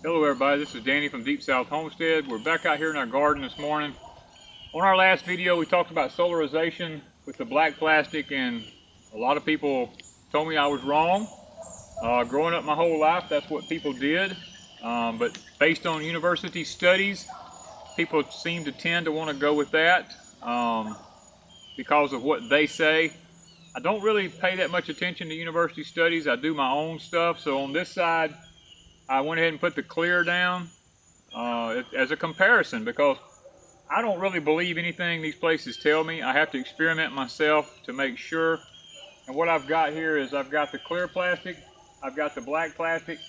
Hello everybody, this is Danny from Deep South Homestead. We're back out here in our garden this morning. On our last video we talked about solarization with the black plastic, and a lot of people told me I was wrong. Growing up my whole life, that's what people did. But based on university studies, people seem to tend to want to go with that because of what they say. I don't really pay that much attention to university studies. I do my own stuff. So on this side, I went ahead and put the clear down as a comparison, because I don't really believe anything these places tell me. I have to experiment myself to make sure. And what I've got here is I've got the clear plastic, I've got the black plastic.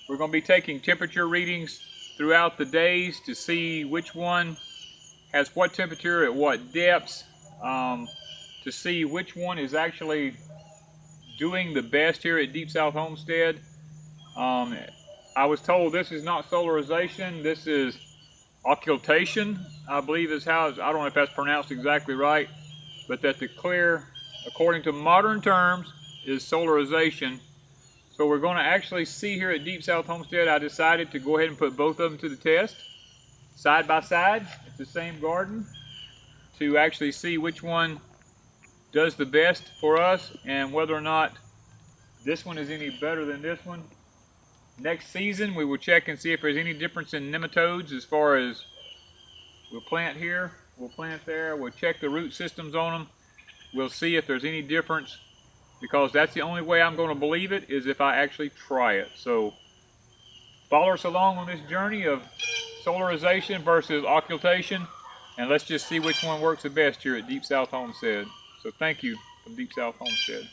We're going to be taking temperature readings throughout the days to see which one has what temperature at what depths, to see which one is actually doing the best here at Deep South Homestead. I was told this is not solarization, this is occultation, I believe is how, I don't know if that's pronounced exactly right, but that the clear, according to modern terms, is solarization. So we're going to actually see here at Deep South Homestead. I decided to go ahead and put both of them to the test, side by side, at the same garden, to actually see which one does the best for us and whether or not this one is any better than this one. Next season we will check and see if there's any difference in nematodes, as far as we'll plant here, we'll plant there, we'll check the root systems on them. We'll see if there's any difference, because that's the only way I'm going to believe it, is if I actually try it. So follow us along on this journey of solarization versus occultation, and let's just see which one works the best here at Deep South Homestead. So thank you from Deep South Homestead.